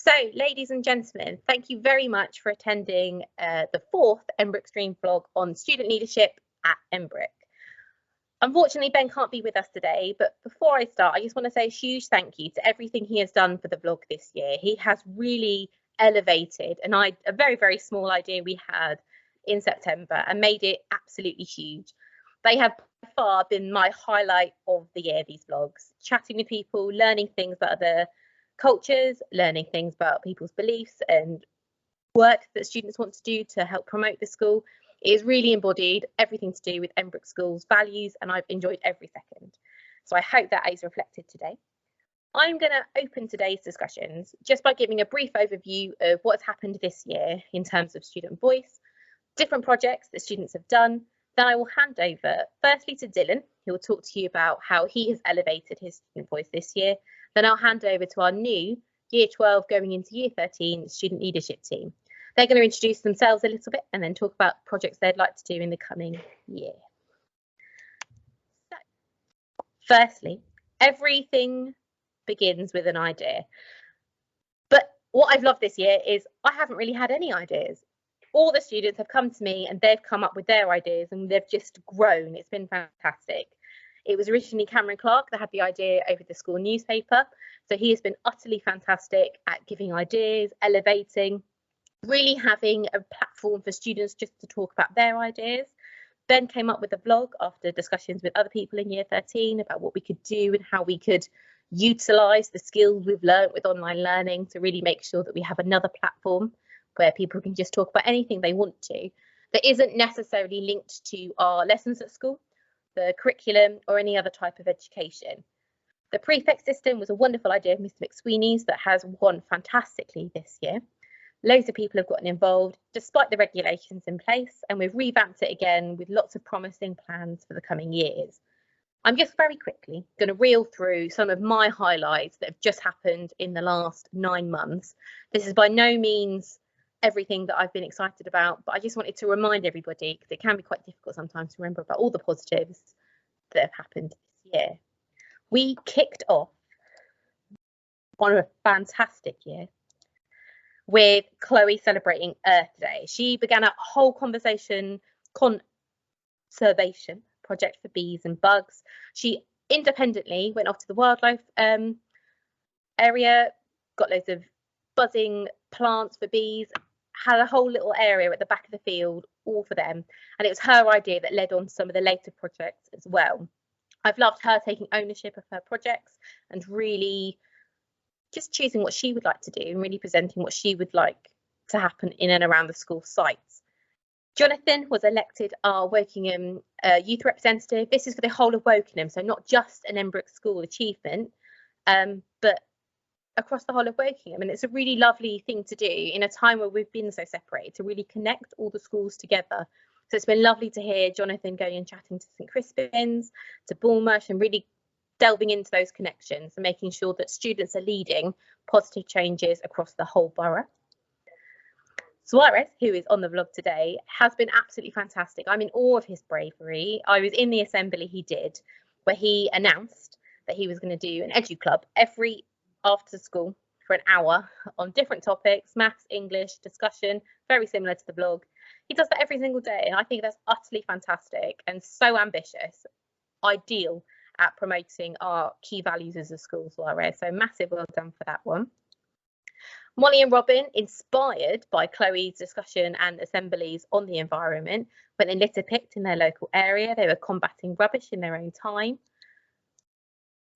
So, ladies and gentlemen, thank you very much for attending the fourth Emmbrook Stream vlog on student leadership at Emmbrook. Unfortunately, Ben can't be with us today, but before I start, I just want to say a huge thank you to everything he has done for the vlog this year. He has really elevated a very, very small idea we had in September and made it absolutely huge. They have by far been my highlight of the year, these vlogs. Chatting with people, learning things about other cultures, learning things about people's beliefs and work that students want to do to help promote the school. It is really embodied everything to do with Emmbrook School's values, and I've enjoyed every second. So I hope that is reflected today. I'm going to open today's discussions just by giving a brief overview of what's happened this year in terms of student voice, different projects that students have done. Then I will hand over firstly to Dylan, who will talk to you about how he has elevated his student voice this year. Then I'll hand over to our new Year 12 going into Year 13 Student Leadership Team. They're going to introduce themselves a little bit and then talk about projects they'd like to do in the coming year. So, firstly, everything begins with an idea. But what I've loved this year is I haven't really had any ideas. All the students have come to me and they've come up with their ideas and they've just grown. It's been fantastic. It was originally Cameron Clark that had the idea over the school newspaper. So he has been utterly fantastic at giving ideas, elevating, really having a platform for students just to talk about their ideas. Ben came up with a blog after discussions with other people in Year 13 about what we could do and how we could utilise the skills we've learned with online learning to really make sure that we have another platform where people can just talk about anything they want to that isn't necessarily linked to our lessons at school, the curriculum, or any other type of education. The prefect system was a wonderful idea of Mr. McSweeney's that has won fantastically this year. Loads of people have gotten involved despite the regulations in place, and we've revamped it again with lots of promising plans for the coming years. I'm just very quickly going to reel through some of my highlights that have just happened in the last 9 months. This is by no means everything that I've been excited about, but I just wanted to remind everybody, because it can be quite difficult sometimes to remember about all the positives that have happened this year. We kicked off on a fantastic year with Chloe celebrating Earth Day. She began a whole conservation project for bees and bugs. She independently went off to the wildlife area, got loads of buzzing plants for bees, had a whole little area at the back of the field all for them, and it was her idea that led on to some of the later projects as well. I've loved her taking ownership of her projects and really just choosing what she would like to do and really presenting what she would like to happen in and around the school sites. Jonathan was elected our Wokingham youth representative. This is for the whole of Wokingham, so not just an Emmbrook school achievement, but across the whole of Wokingham. And it's a really lovely thing to do in a time where we've been so separated, to really connect all the schools together. So it's been lovely to hear Jonathan going and chatting to St Crispin's, to Bournemouth, and really delving into those connections and making sure that students are leading positive changes across the whole borough. Suarez, who is on the vlog today, has been absolutely fantastic. I'm in awe of his bravery. I was in the assembly he did, where he announced that he was going to do an edu club every after school for an hour on different topics, maths, English, discussion, very similar to the vlog. He does that every single day, and I think that's utterly fantastic and so ambitious, ideal at promoting our key values as a school, Suarez. So massive well done for that one. Molly and Robin, inspired by Chloe's discussion and assemblies on the environment, went and litter picked in their local area. They were combating rubbish in their own time.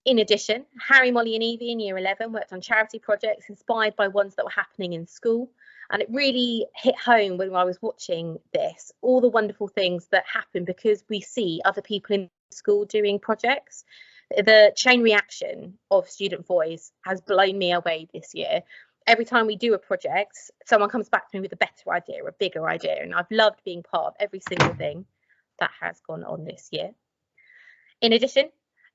In addition, Harry, Molly and Evie in Year 11 worked on charity projects inspired by ones that were happening in school. And it really hit home when I was watching this, all the wonderful things that happen because we see other people in school doing projects. The chain reaction of student voice has blown me away this year. Every time we do a project, someone comes back to me with a better idea, a bigger idea. And I've loved being part of every single thing that has gone on this year. In addition,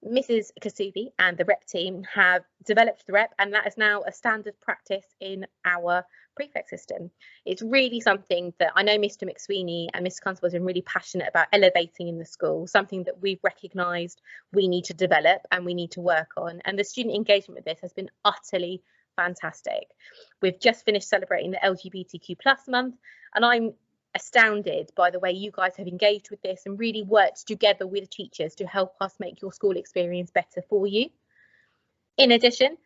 Mrs. Kasubi and the rep team have developed the rep, and that is now a standard practice in our prefect system. It's really something that I know Mr. McSweeney and Mr. Constable have been really passionate about elevating in the school, something that we've recognised we need to develop and we need to work on. And the student engagement with this has been utterly fantastic. We've just finished celebrating the LGBTQ+ month, and I'm astounded by the way you guys have engaged with this and really worked together with teachers to help us make your school experience better for you. In addition,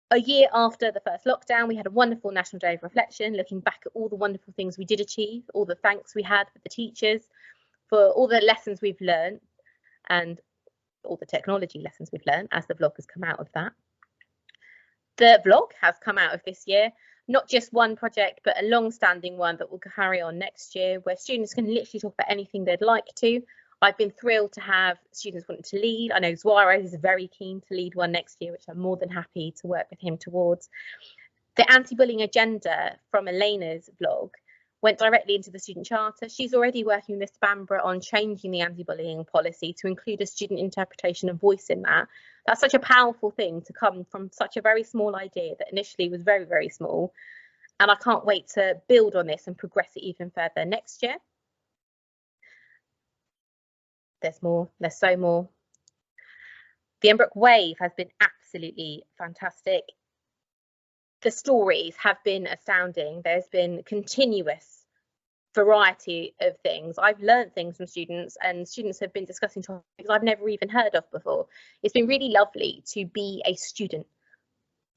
a year after the first lockdown, we had a wonderful National Day of Reflection, looking back at all the wonderful things we did achieve, all the thanks we had for the teachers, for all the lessons we've learned, and all the technology lessons we've learned as the vlog has come out of that. The vlog has come out of this year, not just one project, but a long-standing one that will carry on next year, where students can literally talk about anything they'd like to. I've been thrilled to have students wanting to lead. I know Zuara is very keen to lead one next year, which I'm more than happy to work with him towards. The anti-bullying agenda from Elena's vlog went directly into the student charter. She's already working with Spambra on changing the anti-bullying policy to include a student interpretation and voice in that. That's such a powerful thing to come from such a very small idea that initially was very, very small. And I can't wait to build on this and progress it even further next year. There's more, there's so more. The Emmbrook Wave has been absolutely fantastic. The stories have been astounding. There's been continuous variety of things. I've learned things from students, and students have been discussing topics I've never even heard of before. It's been really lovely to be a student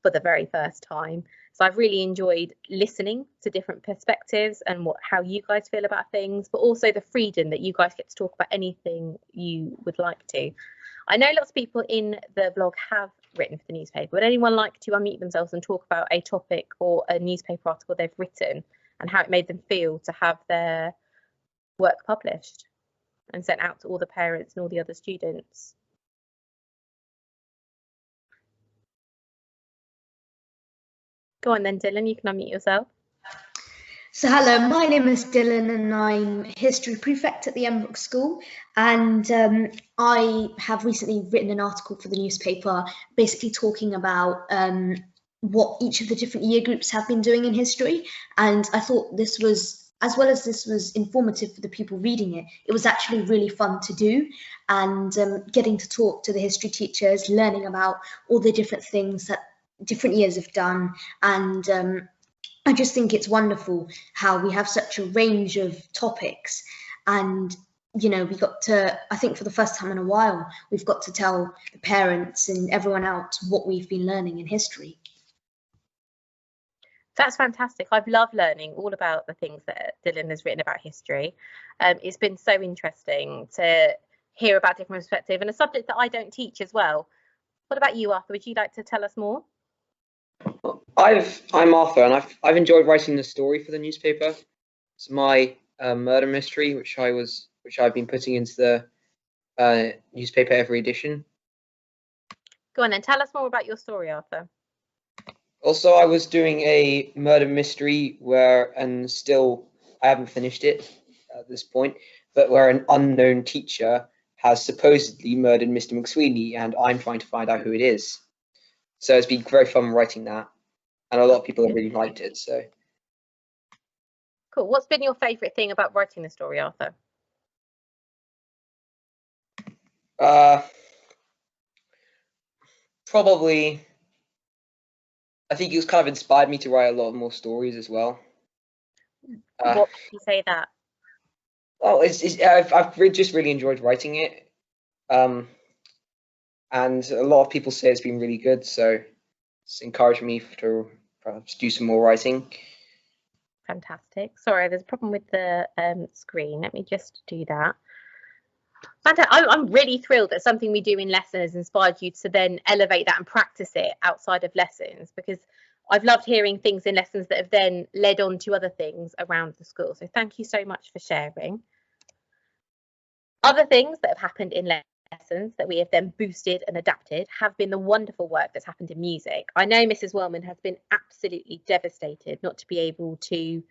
for the very first time. So I've really enjoyed listening to different perspectives and how you guys feel about things, but also the freedom that you guys get to talk about anything you would like to. I know lots of people in the vlog have written for the newspaper. Would anyone like to unmute themselves and talk about a topic or a newspaper article they've written and how it made them feel to have their work published and sent out to all the parents and all the other students? Go on then, Dylan, you can unmute yourself. So hello, my name is Dylan and I'm history prefect at the Emmbrook School, and I have recently written an article for the newspaper basically talking about what each of the different year groups have been doing in history, and I thought this was, as well as this was informative for the people reading it, it was actually really fun to do, and getting to talk to the history teachers, learning about all the different things that different years have done, and I just think it's wonderful how we have such a range of topics, and you know, we got to, I think for the first time in a while, we've got to tell the parents and everyone else what we've been learning in history. That's fantastic. I've loved learning all about the things that Dylan has written about history. It's been so interesting to hear about different perspectives and a subject that I don't teach as well. What about you, Arthur? Would you like to tell us more? I'm Arthur, and I've enjoyed writing the story for the newspaper. It's my murder mystery, which I've been putting into the newspaper every edition. Go on then, tell us more about your story, Arthur. Also, I was doing a murder mystery and still I haven't finished it at this point, but where an unknown teacher has supposedly murdered Mr. McSweeney, and I'm trying to find out who it is. So it's been very fun writing that, and a lot of people have really liked it. So cool. What's been your favourite thing about writing the story, Arthur? Probably, I think it's kind of inspired me to write a lot more stories as well. What makes you say that? Well, I've just really enjoyed writing it. And a lot of people say it's been really good, so it's encouraged me to perhaps do some more writing. Fantastic. Sorry, there's a problem with the screen. Let me just do that. Fantastic. I'm really thrilled that something we do in lessons has inspired you to then elevate that and practice it outside of lessons, because I've loved hearing things in lessons that have then led on to other things around the school. So thank you so much for sharing. Other things that have happened in lessons that we have then boosted and adapted have been the wonderful work that's happened in music. I know Mrs. Wellman has been absolutely devastated not to be able to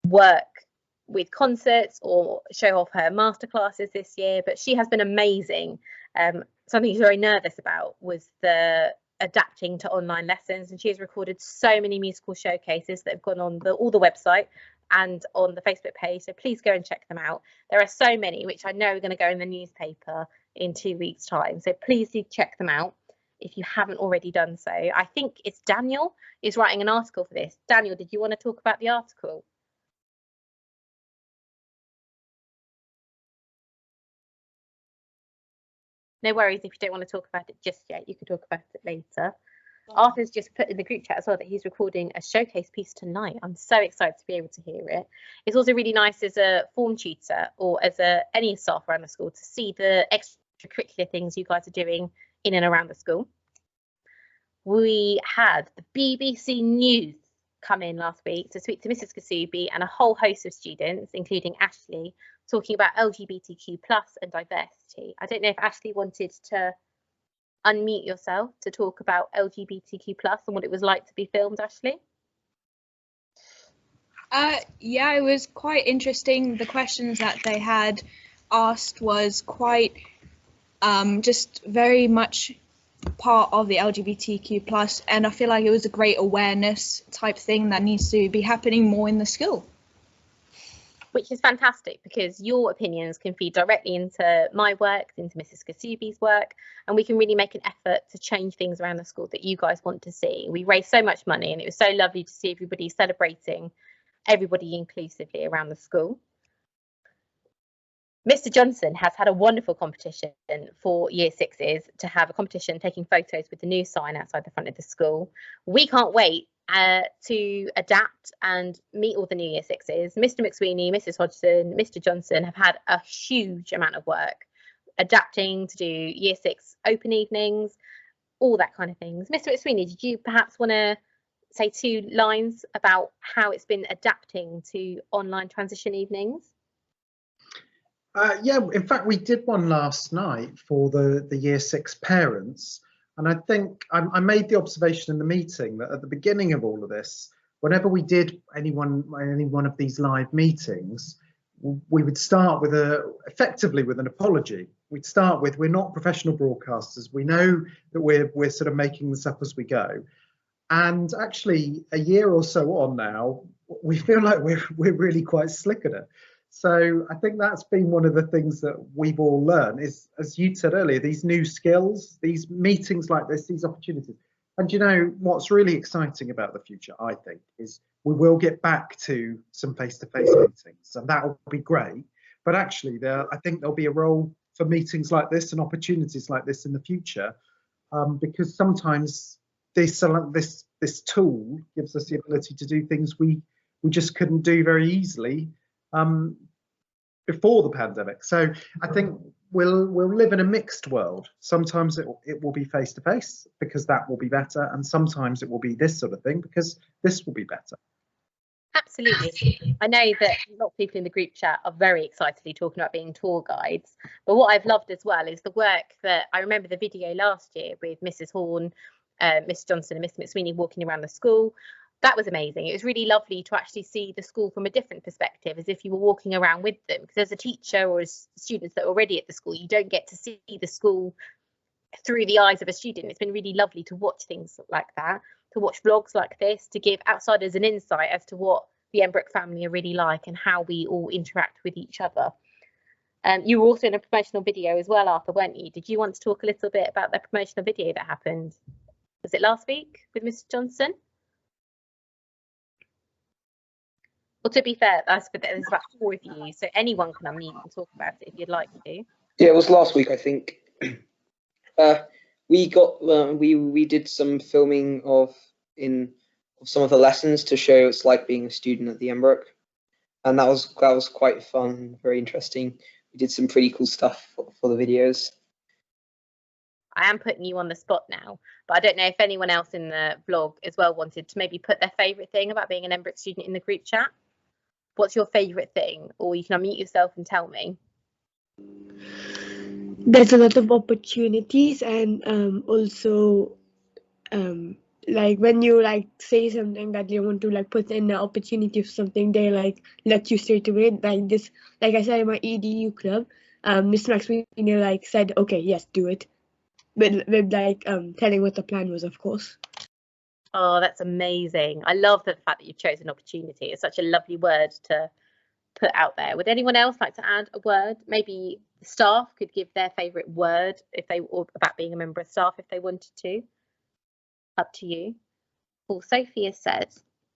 work with concerts or show off her masterclasses this year, but she has been amazing. Something she's very nervous about was the adapting to online lessons, and she has recorded so many musical showcases that have gone on all the website and on the Facebook page, so please go and check them out. There are so many which I know are going to go in the newspaper in 2 weeks' time, so please do check them out. if you haven't already done so. I think it's Daniel is writing an article for this. Daniel, did you want to talk about the article? No worries if you don't want to talk about it just yet, you can talk about it later. Arthur's just put in the group chat as well that he's recording a showcase piece tonight. I'm so excited to be able to hear it. It's also really nice as a form tutor or as any staff around the school to see the extracurricular things you guys are doing in and around the school. We had the BBC News come in last week to speak to Mrs. Kasubi and a whole host of students, including Ashley, talking about LGBTQ+ and diversity. I don't know if Ashley wanted to unmute yourself to talk about LGBTQ+ and what it was like to be filmed, Ashley. Yeah, it was quite interesting. The questions that they had asked was quite just very much part of the LGBTQ+, and I feel like it was a great awareness type thing that needs to be happening more in the school. Which is fantastic because your opinions can feed directly into my work, into Mrs. Kasubi's work, and we can really make an effort to change things around the school that you guys want to see. We raised so much money and it was so lovely to see everybody celebrating everybody inclusively around the school. Mr. Johnson has had a wonderful competition for Year 6s to have a competition taking photos with the new sign outside the front of the school. We can't wait to adapt and meet all the new Year 6s. Mr. McSweeney, Mrs. Hodgson, Mr. Johnson have had a huge amount of work adapting to do Year 6 open evenings, all that kind of things. Mr. McSweeney, did you perhaps want to say 2 lines about how it's been adapting to online transition evenings? Yeah, in fact, we did one last night for the Year 6 parents. And I think I made the observation in the meeting that at the beginning of all of this, whenever we did any one of these live meetings, we would start with effectively with an apology. We'd start with, we're not professional broadcasters. We know that we're sort of making this up as we go. And actually, a year or so on now, we feel like we're really quite slick at it. So I think that's been one of the things that we've all learned is, as you said earlier, these new skills, these meetings like this, these opportunities. And you know, what's really exciting about the future, I think, is we will get back to some face-to-face meetings, and that will be great. But actually, I think there'll be a role for meetings like this and opportunities like this in the future, because sometimes this tool gives us the ability to do things we just couldn't do very easily before the pandemic. So I think we'll live in a mixed world. Sometimes it will be face to face because that will be better, and sometimes it will be this sort of thing because this will be better. Absolutely. I know that a lot of people in the group chat are very excitedly talking about being tour guides, but what I've loved as well is the work that I remember the video last year with Mrs. Horn, Miss Johnson and Miss McSweeney walking around the school. That was amazing. It was really lovely to actually see the school from a different perspective, as if you were walking around with them. Because as a teacher or as students that are already at the school, you don't get to see the school through the eyes of a student. It's been really lovely to watch things like that, to watch vlogs like this, to give outsiders an insight as to what the Emmbrook family are really like and how we all interact with each other. You were also in a promotional video as well, Arthur, weren't you? Did you want to talk a little bit about the promotional video that happened? Was it last week with Mr. Johnson? Well, to be fair, there's about 4 of you, so anyone can unmute and talk about it if you'd like to. Yeah, it was last week, I think. We did some filming of some of the lessons to show it's like being a student at the Emmbrook, and that was quite fun, very interesting. We did some pretty cool stuff for the videos. I am putting you on the spot now, but I don't know if anyone else in the vlog as well wanted to maybe put their favourite thing about being an Emmbrook student in the group chat. What's your favourite thing? Or you can unmute yourself and tell me. There's a lot of opportunities, and also like when you like say something that you want to like put in the opportunity of something, they like let you straight away. Like this, like I said in my EDU club, Mr. McSweeney like said, okay, yes, do it. With like telling what the plan was, of course. Oh, that's amazing. I love the fact that you've chosen opportunity. It's such a lovely word to put out there. Would anyone else like to add a word? Maybe Staff could give their favourite word or about being a member of staff if they wanted to. Up to you. Well, Sophie has said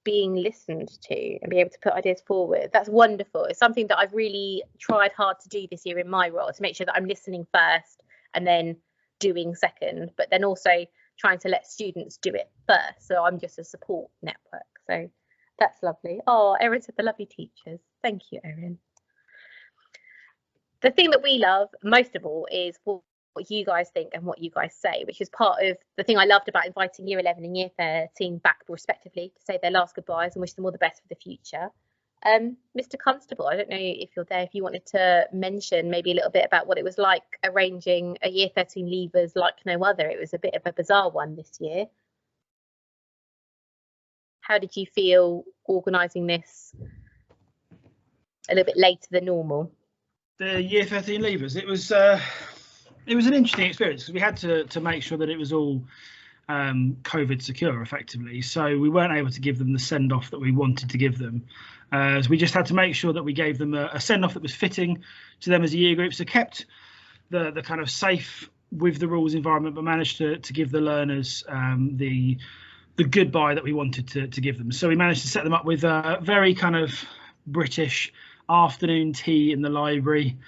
being listened to and be able to put ideas forward. That's wonderful. It's something that I've really tried hard to do this year in my role, to make sure that I'm listening first and then doing second, but then also trying to let students do it first. So I'm just a support network. So that's lovely. Oh, Erin said the lovely teachers. Thank you, Erin. The thing that we love most of all is what you guys think and what you guys say, which is part of the thing I loved about inviting Year 11 and Year 13 back respectively to say their last goodbyes and wish them all the best for the future. Mr. Constable, I don't know if you're there, if you wanted to mention maybe a little bit about what it was like arranging a Year 13 leavers like no other. It was a bit of a bizarre one this year. How did you feel organising this a little bit later than normal? The Year 13 leavers, it was an interesting experience because we had to make sure that it was all COVID secure effectively, so we weren't able to give them the send off that we wanted to give them. So we just had to make sure that we gave them a send off that was fitting to them as a year group, so kept the kind of safe with the rules environment, but managed to give the learners the goodbye that we wanted to give them. So we managed to set them up with a very kind of British afternoon tea in the library,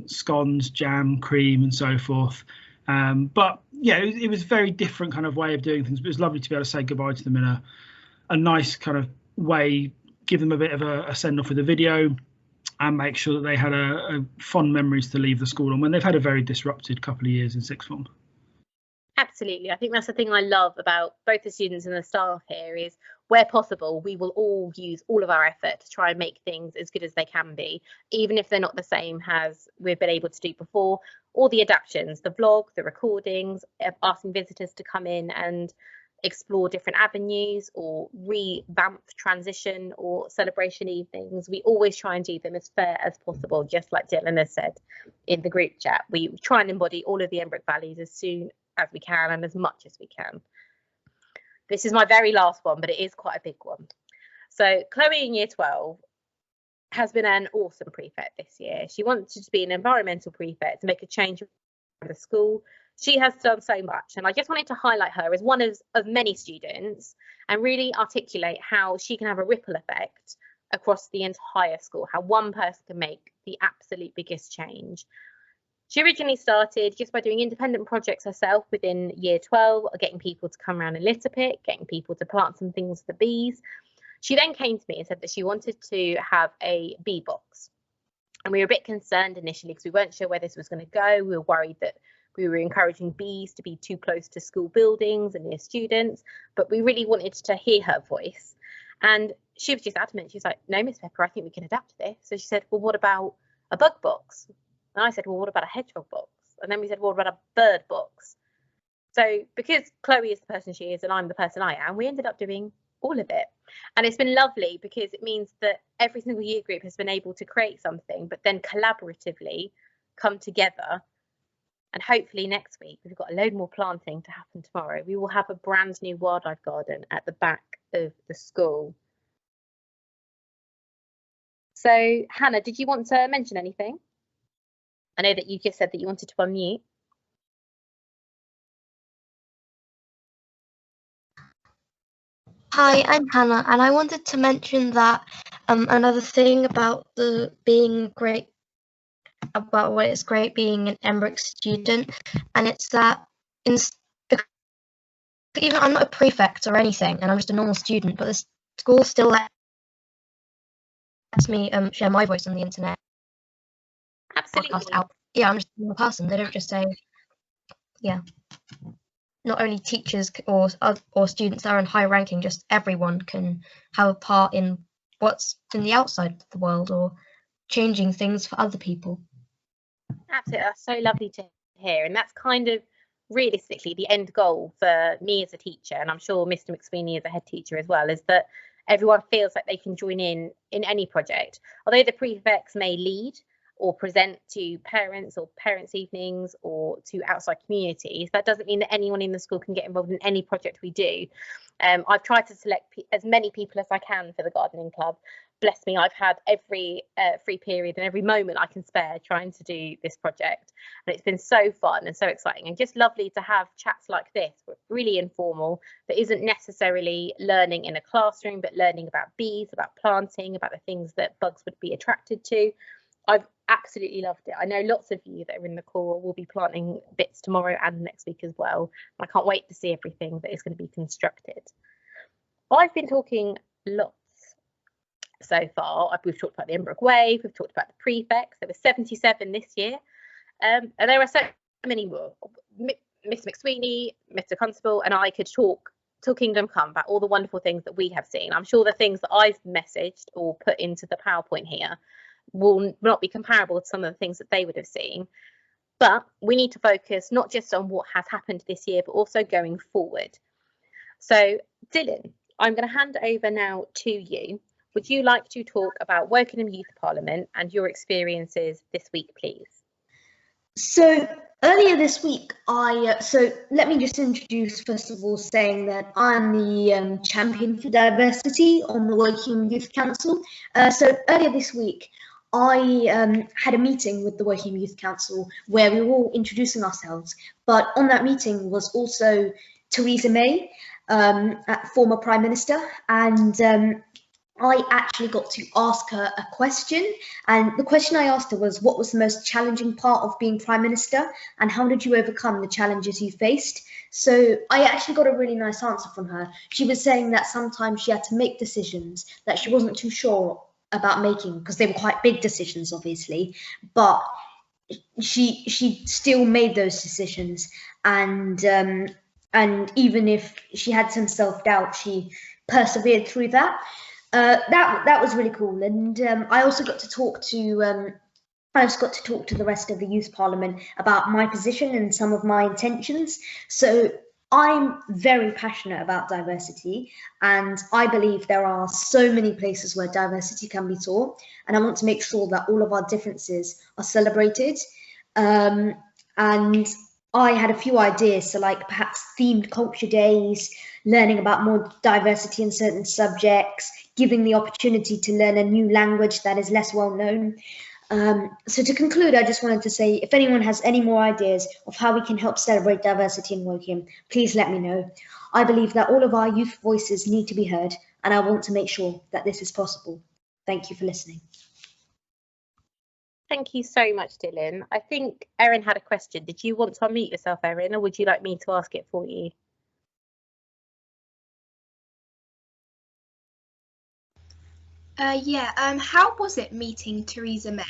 scones, jam, cream and so forth. But yeah, it was a very different kind of way of doing things, but it was lovely to be able to say goodbye to them in a nice kind of way, give them a bit of a send off with a video and make sure that they had a fond memories to leave the school on when they've had a very disrupted couple of years in sixth form. Absolutely. I think that's the thing I love about both the students and the staff here is where possible, we will all use all of our effort to try and make things as good as they can be, even if they're not the same as we've been able to do before. All the adaptations, the vlog, the recordings, asking visitors to come in and explore different avenues or revamp transition or celebration evenings. We always try and do them as fair as possible, just like Dylan has said in the group chat. We try and embody all of the Emmbrook values as soon as we can and as much as we can. This is my very last one, but it is quite a big one. So Chloe in Year 12 has been an awesome prefect this year. She wanted to be an environmental prefect to make a change in the school. She has done so much, and I just wanted to highlight her as one of many students and really articulate how she can have a ripple effect across the entire school, how one person can make the absolute biggest change. She originally started just by doing independent projects herself within Year 12, getting people to come around and litter pick, getting people to plant some things for the bees. She then came to me and said that she wanted to have a bee box. And we were a bit concerned initially because we weren't sure where this was going to go. We were worried that we were encouraging bees to be too close to school buildings and near students, but we really wanted to hear her voice. And she was just adamant. She was like, no, Miss Pepper, I think we can adapt to this. So she said, well, what about a bug box? And I said, well, what about a hedgehog box? And then we said, well, what about a bird box? So because Chloe is the person she is and I'm the person I am, we ended up doing all of it. And it's been lovely because it means that every single year group has been able to create something, but then collaboratively come together. And hopefully next week, we've got a load more planting to happen tomorrow. We will have a brand new wildlife garden at the back of the school. So Hannah, did you want to mention anything? I know that you just said that you wanted to unmute. Hi, I'm Hannah, and I wanted to mention that another thing about being great, about what it's great being an Emmbrook student, and it's that even I'm not a prefect or anything, and I'm just a normal student, but the school still lets me share my voice on the internet. Absolutely. Out. Yeah, I'm just a normal person. They don't just say, yeah. Not only teachers or students that are in high ranking, just everyone can have a part in what's in the outside of the world or changing things for other people. Absolutely, that's so lovely to hear, and that's kind of realistically the end goal for me as a teacher, and I'm sure Mr. McSweeney as a head teacher as well, is that everyone feels like they can join in any project. Although the prefects may lead or present to parents or parents' evenings or to outside communities, that doesn't mean that anyone in the school can get involved in any project we do. I've tried to select as many people as I can for the gardening club, bless me, I've had every free period and every moment I can spare trying to do this project, and it's been so fun and so exciting, and just lovely to have chats like this, really informal, that isn't necessarily learning in a classroom, but learning about bees, about planting, about the things that bugs would be attracted to. I've absolutely loved it. I know lots of you that are in the call will be planting bits tomorrow and next week as well. I can't wait to see everything that is going to be constructed. I've been talking lots so far. We've talked about the Emmbrook Wave, we've talked about the prefects. There were 77 this year, and there are so many more. Miss McSweeney, Mr. Constable, and I could talk till kingdom come about all the wonderful things that we have seen. I'm sure the things that I've messaged or put into the PowerPoint here will not be comparable to some of the things that they would have seen. But we need to focus not just on what has happened this year, but also going forward. So, Dylan, I'm going to hand over now to you. Would you like to talk about Wokingham Youth Parliament and your experiences this week, please? So earlier this week, so let me just introduce, first of all, saying that I'm the champion for diversity on the Wokingham Youth Council. So earlier this week, I had a meeting with the Wokingham Youth Council where we were all introducing ourselves, but on that meeting was also Theresa May, former Prime Minister, and I actually got to ask her a question, and the question I asked her was, what was the most challenging part of being Prime Minister, and how did you overcome the challenges you faced? So I actually got a really nice answer from her. She was saying that sometimes she had to make decisions that she wasn't too sure about making, because they were quite big decisions, obviously, but she still made those decisions, and even if she had some self-doubt, she persevered through that. That was really cool, and I also got to talk to the rest of the Youth Parliament about my position and some of my intentions. So I'm very passionate about diversity, and I believe there are so many places where diversity can be taught, and I want to make sure that all of our differences are celebrated. And I had a few ideas, so like perhaps themed culture days, learning about more diversity in certain subjects, giving the opportunity to learn a new language that is less well known. So to conclude, I just wanted to say, if anyone has any more ideas of how we can help celebrate diversity in Wokingham, please let me know. I believe that all of our youth voices need to be heard, and I want to make sure that this is possible. Thank you for listening. Thank you so much, Dylan. I think Erin had a question. Did you want to unmute yourself, Erin, or would you like me to ask it for you? How was it meeting Theresa May?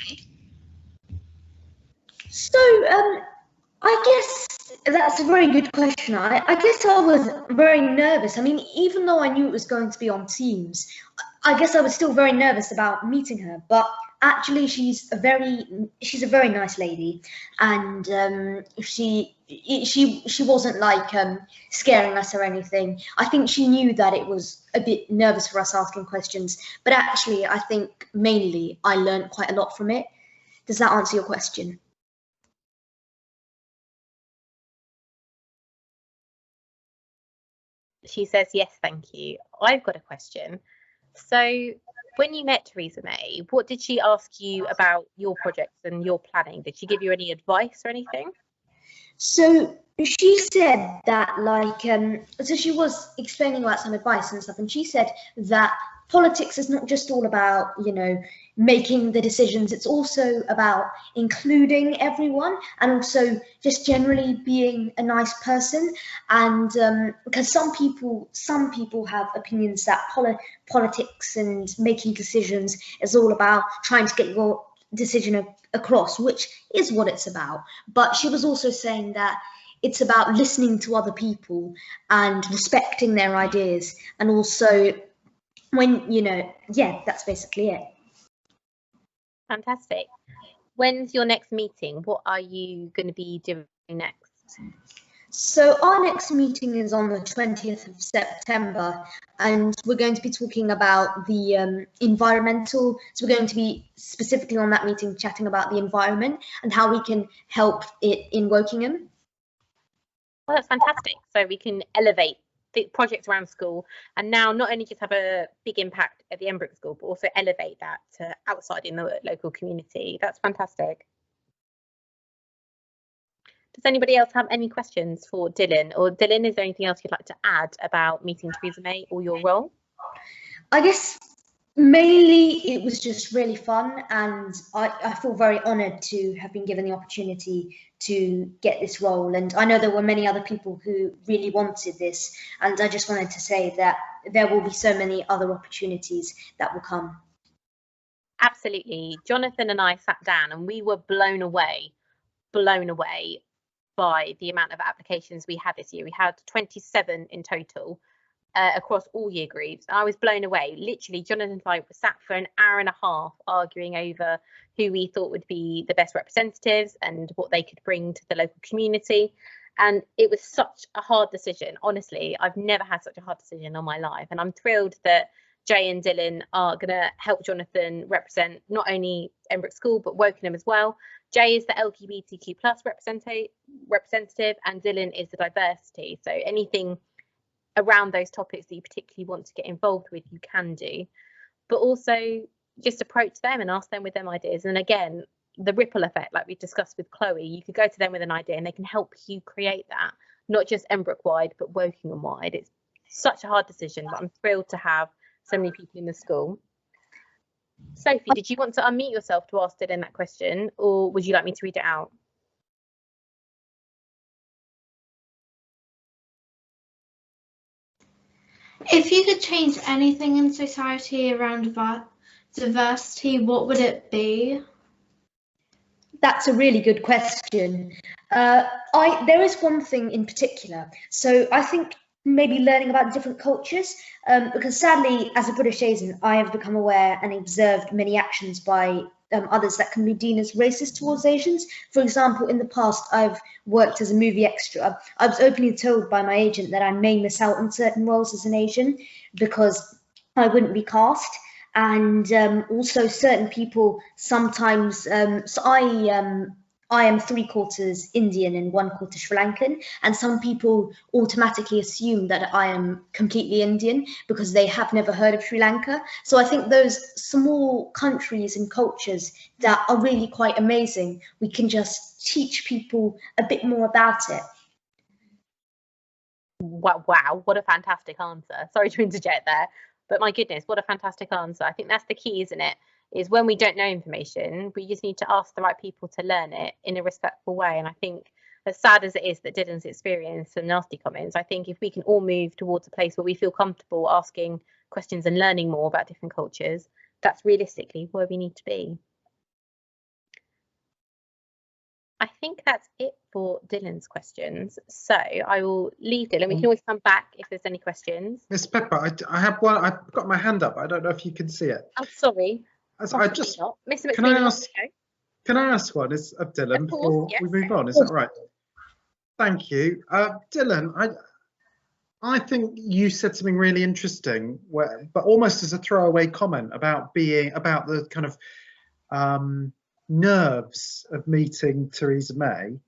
So, I guess that's a very good question. I guess I was very nervous. I mean, even though I knew it was going to be on Teams, I guess I was still very nervous about meeting her. But actually, she's a very nice lady, and she wasn't like scaring us or anything. I think she knew that it was a bit nervous for us asking questions, but actually, I think mainly I learned quite a lot from it. Does that answer your question? She says, yes, thank you. I've got a question. So when you met Theresa May, what did she ask you about your projects and your planning? Did she give you any advice or anything? So she said that, like, so she was explaining about some advice and stuff, and she said that politics is not just all about, you know, making the decisions. It's also about including everyone, and also just generally being a nice person. And because some people have opinions that politics and making decisions is all about trying to get your decision across, which is what it's about. But she was also saying that it's about listening to other people and respecting their ideas, and also when, you know, yeah, that's basically it. Fantastic. When's your next meeting? What are you going to be doing next? So our next meeting is on the 20th of September, and we're going to be talking about the environmental. So we're going to be specifically on that meeting chatting about the environment and how we can help it in Wokingham. Well, that's fantastic. So we can elevate the projects around school, and now not only just have a big impact at the Emmbrook School, but also elevate that to outside in the local community. That's fantastic. Does anybody else have any questions for Dylan? Or Dylan, is there anything else you'd like to add about meeting Theresa May or your role? I guess mainly it was just really fun, and I feel very honoured to have been given the opportunity to get this role. And I know there were many other people who really wanted this, and I just wanted to say that there will be so many other opportunities that will come. Absolutely. Jonathan and I sat down and we were blown away by the amount of applications we had this year. We had 27 in total across all year groups. And I was blown away. Literally, Jonathan and I sat for an hour and a half arguing over who we thought would be the best representatives and what they could bring to the local community. And it was such a hard decision. Honestly, I've never had such a hard decision in my life. And I'm thrilled that Jay and Dylan are going to help Jonathan represent not only Emmbrook School, but Wokingham as well. Jay is the LGBTQ plus representative and Dylan is the diversity. So anything around those topics that you particularly want to get involved with, you can do. But also just approach them and ask them with them ideas. And again, the ripple effect, like we discussed with Chloe, you could go to them with an idea and they can help you create that, not just Emmbrook wide, but Wokingham wide. It's such a hard decision, but I'm thrilled to have so many people in the school. Sophie, did you want to unmute yourself to ask Dylan that question, or would you like me to read it out? If you could change anything in society around diversity, what would it be? That's a really good question. There is one thing in particular. So I think maybe learning about different cultures, because sadly, as a British Asian, I have become aware and observed many actions by others that can be deemed as racist towards Asians. For example, in the past, I've worked as a movie extra. I was openly told by my agent that I may miss out on certain roles as an Asian because I wouldn't be cast. And also certain people sometimes, so I am 3/4 Indian and 1/4 Sri Lankan, and some people automatically assume that I am completely Indian because they have never heard of Sri Lanka. So I think those small countries and cultures that are really quite amazing, we can just teach people a bit more about it. Wow, what a fantastic answer. Sorry to interject there, but my goodness, what a fantastic answer. I think that's the key, isn't it? Is when we don't know information, we just need to ask the right people to learn it in a respectful way. And I think, as sad as it is that Dylan's experienced some nasty comments, I think if we can all move towards a place where we feel comfortable asking questions and learning more about different cultures, that's realistically where we need to be. I think that's it for Dylan's questions. So I will leave Dylan. We can always come back if there's any questions. Miss Pepper, I have one. I've got my hand up. I don't know if you can see it. I'm sorry. I just Mr. can I ask one of Dylan before we move on? Is that right? Thank you, Dylan. I think you said something really interesting, but almost as a throwaway comment about the kind of nerves of meeting Theresa May,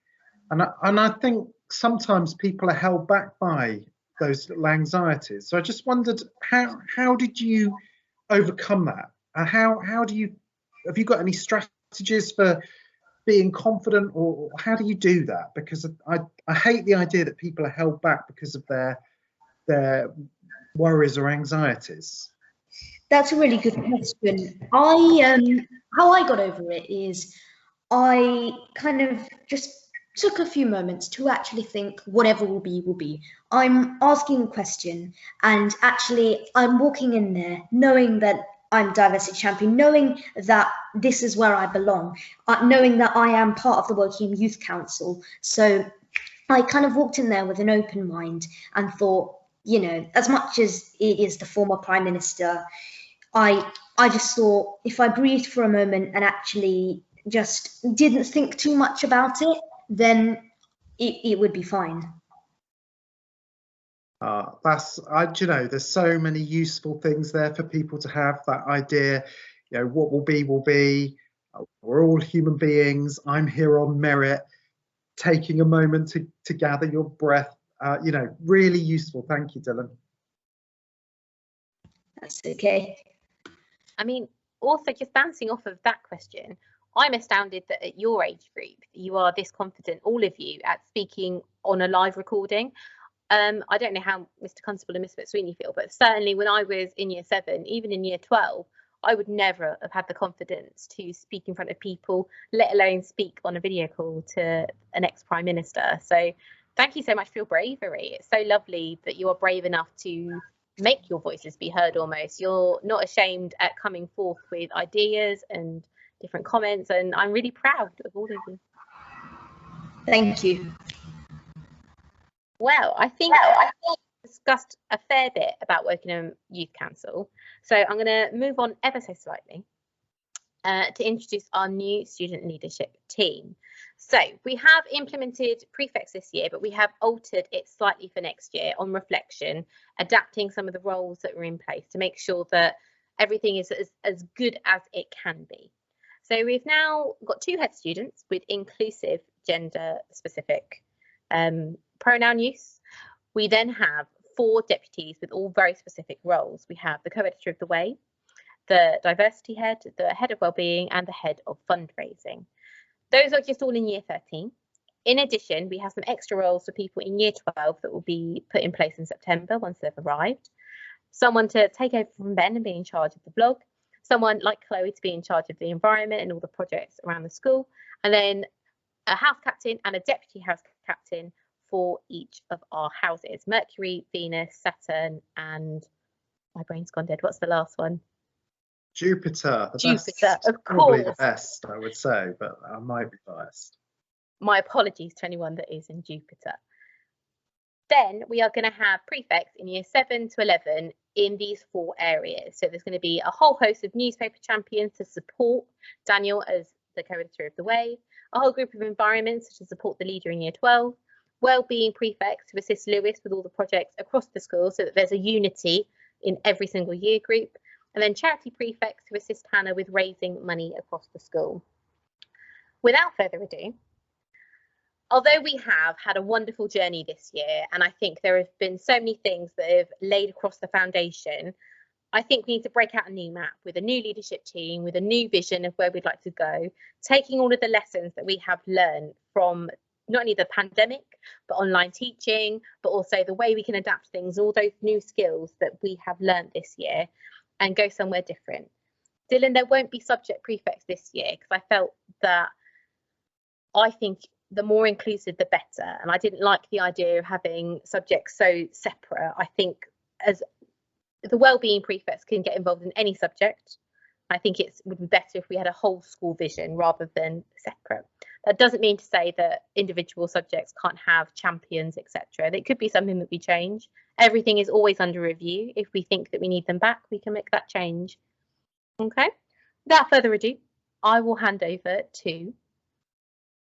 and I think sometimes people are held back by those little anxieties. So I just wondered, how did you overcome that? How do you, have you got any strategies for being confident, or how do you do that? Because I hate the idea that people are held back because of their worries or anxieties. That's a really good question. How I got over it is I kind of just took a few moments to actually think whatever will be, will be. I'm asking a question and actually I'm walking in there knowing that I'm diversity champion, knowing that this is where I belong, knowing that I am part of the Wokingham Youth Council. So I kind of walked in there with an open mind and thought, you know, as much as it is the former Prime Minister, I just thought if I breathed for a moment and actually just didn't think too much about it, then it would be fine. You know, there's so many useful things there for people to have, that idea, you know, what will be, will be. We're all human beings. I'm here on merit. Taking a moment to gather your breath. You know, really useful. Thank you, Dylan. That's okay. I mean, also just bouncing off of that question, I'm astounded that at your age group, you are this confident, all of you, at speaking on a live recording. I don't know how Mr. Constable and Miss McSweeney feel, but certainly when I was in year 7, even in year 12, I would never have had the confidence to speak in front of people, let alone speak on a video call to an ex-Prime Minister. So thank you so much for your bravery. It's so lovely that you are brave enough to make your voices be heard almost. You're not ashamed at coming forth with ideas and different comments, and I'm really proud of all of you. Thank you. Well, I think we discussed a fair bit about Wokingham Youth Council, so I'm going to move on ever so slightly to introduce our new student leadership team. So we have implemented prefects this year, but we have altered it slightly for next year on reflection, adapting some of the roles that were in place to make sure that everything is as good as it can be. So we've now got 2 head students with inclusive gender specific pronoun use. We then have 4 deputies with all very specific roles. We have the co-editor of the Wave, the diversity head, the head of wellbeing, and the head of fundraising. Those are just all in year 13. In addition, we have some extra roles for people in year 12 that will be put in place in September once they've arrived. Someone to take over from Ben and be in charge of the blog, someone like Chloe to be in charge of the environment and all the projects around the school, and then a house captain and a deputy house captain for each of our houses: Mercury, Venus, Saturn, and my brain's gone dead. What's the last one? Jupiter. Jupiter, of probably course. the best, I would say, but I might be biased. My apologies to anyone that is in Jupiter. Then we are going to have prefects in year 7 to 11 in these 4 areas. So there's going to be a whole host of newspaper champions to support Daniel as the co-editor of the Wave, a whole group of environments to support the leader in year 12, wellbeing prefects to assist Lewis with all the projects across the school so that there's a unity in every single year group, and then charity prefects to assist Hannah with raising money across the school. Without further ado, although we have had a wonderful journey this year, and I think there have been so many things that have laid across the foundation, I think we need to break out a new map with a new leadership team, with a new vision of where we'd like to go, taking all of the lessons that we have learned from not only the pandemic, but online teaching, but also the way we can adapt things, all those new skills that we have learned this year, and go somewhere different. Dylan, there won't be subject prefects this year because I felt that I think the more inclusive, the better. And I didn't like the idea of having subjects so separate. I think as the wellbeing prefects can get involved in any subject, I think it would be better if we had a whole school vision rather than separate. That doesn't mean to say that individual subjects can't have champions, etc. It could be something that we change. Everything is always under review. If we think that we need them back, we can make that change. Okay, without further ado, I will hand over to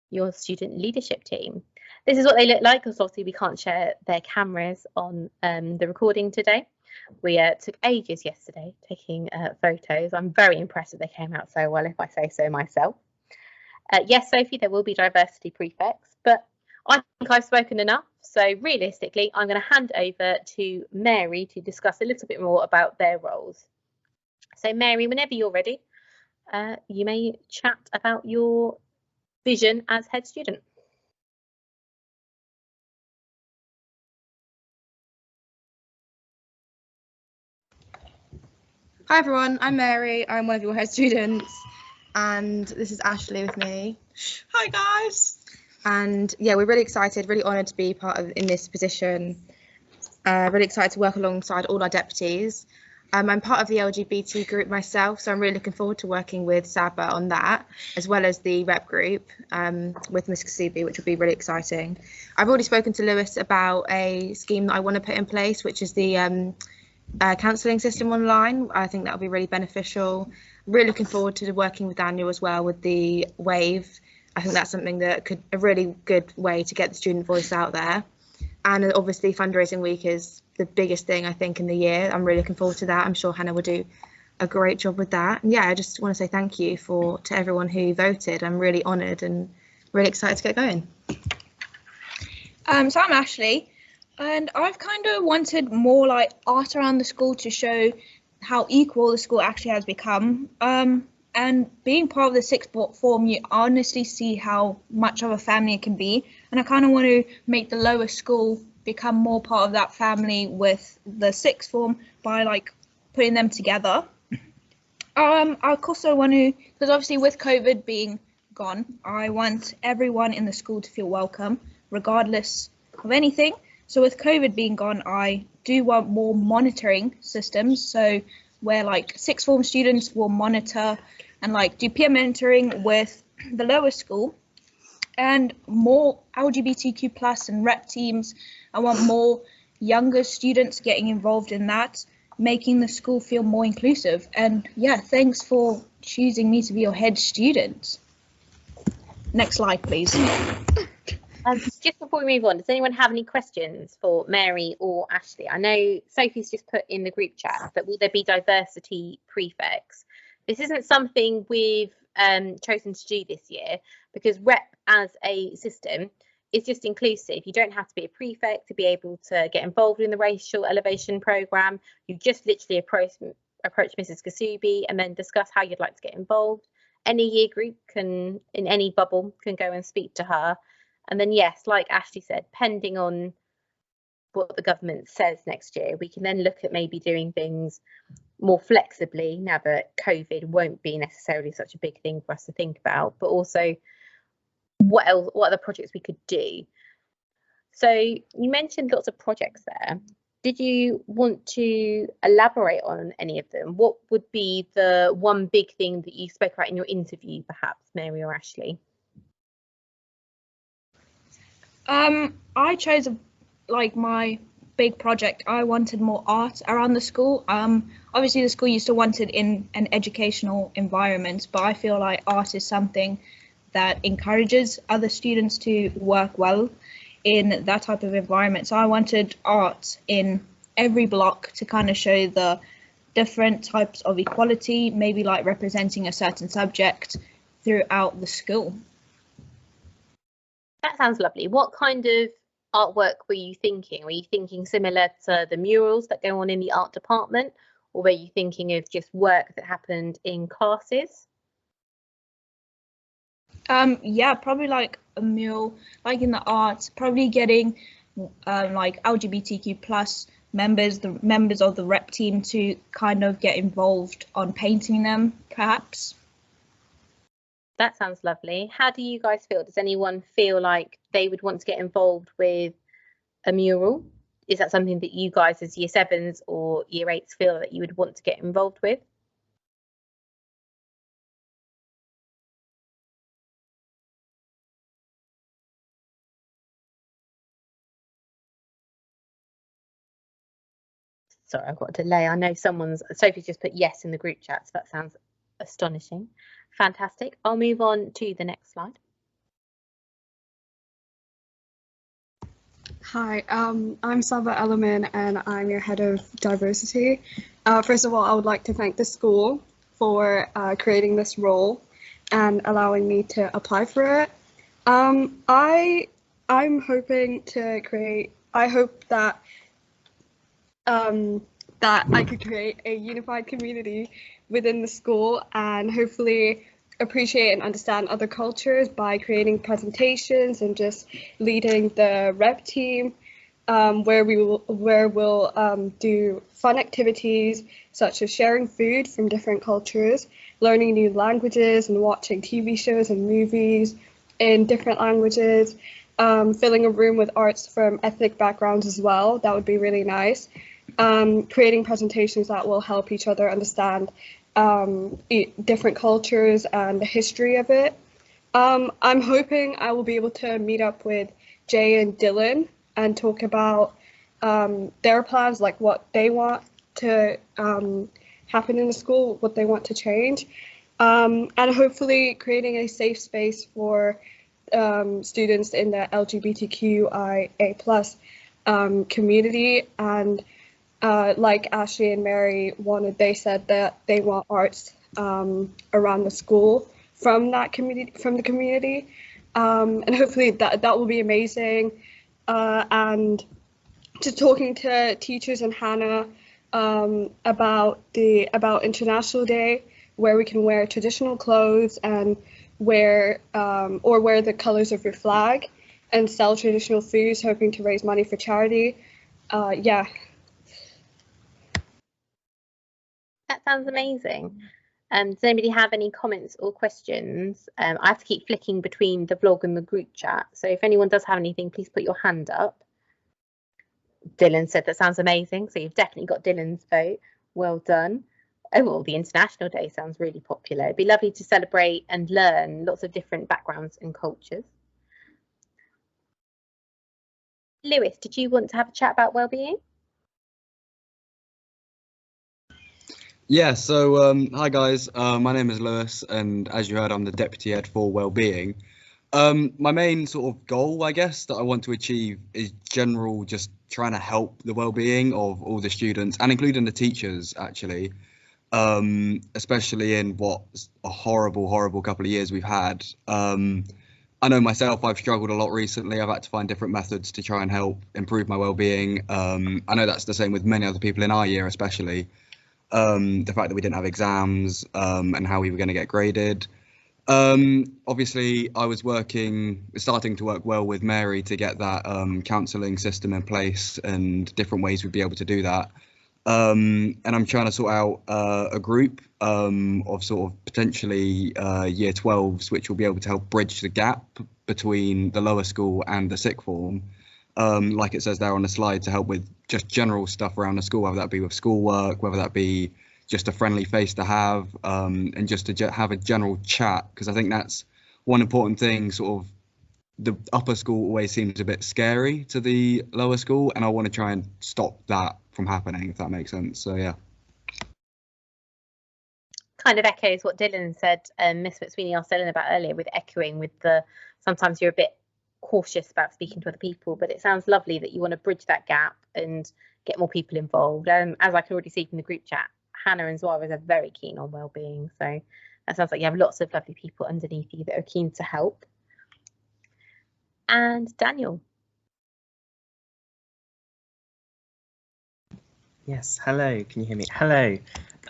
your student leadership team. This is what they look like, because obviously we can't share their cameras on the recording today. We took ages yesterday taking photos. I'm very impressed that they came out so well, if I say so myself. Yes, Sophie, there will be diversity prefects, but I think I've spoken enough. So realistically, I'm going to hand over to Mary to discuss a little bit more about their roles. So Mary, whenever you're ready, you may chat about your vision as head student. Hi everyone, I'm Mary, I'm one of your head students, and this is Ashley with me. Hi guys. And yeah, we're really excited, really honoured to be part of in this position. Really excited to work alongside all our deputies. I'm part of the LGBT group myself, so I'm really looking forward to working with Saba on that, as well as the rep group with Miss Kasubi, which will be really exciting. I've already spoken to Lewis about a scheme that I want to put in place, which is the counselling system online. I think that will be really beneficial. Really looking forward to working with Daniel as well with the Wave. I think that's something that could a really good way to get the student voice out there. And obviously fundraising week is the biggest thing I think in the year. I'm really looking forward to that. I'm sure Hannah will do a great job with that. And yeah, I just want to say thank you to everyone who voted. I'm really honoured and really excited to get going. So I'm Ashley. And I've kind of wanted more like art around the school to show how equal the school actually has become. And being part of the sixth form, you honestly see how much of a family it can be. And I kind of want to make the lower school become more part of that family with the sixth form by like putting them together. I also want to, because obviously with COVID being gone, I want everyone in the school to feel welcome, regardless of anything. So with COVID being gone, I do want more monitoring systems. So where like sixth form students will monitor and like do peer mentoring with the lower school, and more LGBTQ plus and rep teams. I want more younger students getting involved in that, making the school feel more inclusive. And yeah, thanks for choosing me to be your head student. Next slide, please. Just before we move on, does anyone have any questions for Mary or Ashley? I know Sophie's just put in the group chat, but will there be diversity prefects? This isn't something we've chosen to do this year, because REP as a system is just inclusive. You don't have to be a prefect to be able to get involved in the racial elevation programme. You just literally approach Mrs. Kasubi and then discuss how you'd like to get involved. Any year group can, in any bubble, can go and speak to her. And then, yes, like Ashley said, depending on what the government says next year, we can then look at maybe doing things more flexibly now that COVID won't be necessarily such a big thing for us to think about, but also what other projects we could do. So you mentioned lots of projects there. Did you want to elaborate on any of them? What would be the one big thing that you spoke about in your interview, perhaps, Mary or Ashley? I chose like my big project. I wanted more art around the school. Obviously the school used to want it in an educational environment, but I feel like art is something that encourages other students to work well in that type of environment. So I wanted art in every block to kind of show the different types of equality, maybe like representing a certain subject throughout the school. That sounds lovely. What kind of artwork were you thinking? Were you thinking similar to the murals that go on in the art department, or were you thinking of just work that happened in classes? Yeah, probably like a mural, like in the arts, probably getting like LGBTQ plus members, the members of the rep team, to kind of get involved on painting them, perhaps. That sounds lovely. How do you guys feel? Does anyone feel like they would want to get involved with a mural? Is that something that you guys as year 7s or year 8s feel that you would want to get involved with? Sorry, I've got a delay. I know Sophie's just put yes in the group chat, so that sounds astonishing. Fantastic. I'll move on to the next slide. Hi, I'm Saba Ellerman and I'm your head of diversity. First of all, I would like to thank the school for creating this role and allowing me to apply for it. I'm hoping to create, I hope that that I could create a unified community within the school and hopefully appreciate and understand other cultures by creating presentations and just leading the rep team, where we'll do fun activities such as sharing food from different cultures, learning new languages and watching TV shows and movies in different languages, filling a room with arts from ethnic backgrounds as well. That would be really nice. Creating presentations that will help each other understand different cultures and the history of it. I'm hoping I will be able to meet up with Jay and Dylan and talk about their plans, like what they want to happen in the school, what they want to change, and hopefully creating a safe space for students in the LGBTQIA+ community. And like Ashley and Mary they said that they want arts around the school from the community, and hopefully that will be amazing. And just talking to teachers and Hannah about International Day, where we can wear traditional clothes and wear the colours of your flag and sell traditional foods, hoping to raise money for charity. Yeah. That sounds amazing. Does anybody have any comments or questions? I have to keep flicking between the vlog and the group chat, so if anyone does have anything, please put your hand up. Dylan said that sounds amazing, so you've definitely got Dylan's vote. Well done. Oh, well, the International Day sounds really popular. It'd be lovely to celebrate and learn lots of different backgrounds and cultures. Lewis, did you want to have a chat about wellbeing? Yeah, so hi guys, my name is Lewis, and as you heard, I'm the Deputy Head for Wellbeing. My main sort of goal, I guess, that I want to achieve is general, just trying to help the well-being of all the students, and including the teachers, actually, especially in what's a horrible couple of years we've had. I know myself, I've struggled a lot recently. I've had to find different methods to try and help improve my well-being. I know that's the same with many other people in our year, especially. The fact that we didn't have exams and how we were going to get graded. Obviously, I was starting to work well with Mary to get that counselling system in place and different ways we'd be able to do that. And I'm trying to sort out a group of sort of potentially year 12s, which will be able to help bridge the gap between the lower school and the sixth form. Like it says there on the slide, to help with just general stuff around the school, whether that be with schoolwork, whether that be just a friendly face to have, and just to have a general chat, because I think that's one important thing. Sort of the upper school always seems a bit scary to the lower school, and I want to try and stop that from happening, if that makes sense. So yeah. Kind of echoes what Dylan said, Miss McSweeney asked Dylan about earlier, with echoing with the sometimes you're a bit cautious about speaking to other people, but it sounds lovely that you want to bridge that gap and get more people involved. As I can already see from the group chat, Hannah and Zwara are very keen on wellbeing, so that sounds like you have lots of lovely people underneath you that are keen to help. And Daniel. Yes, hello, can you hear me? Hello,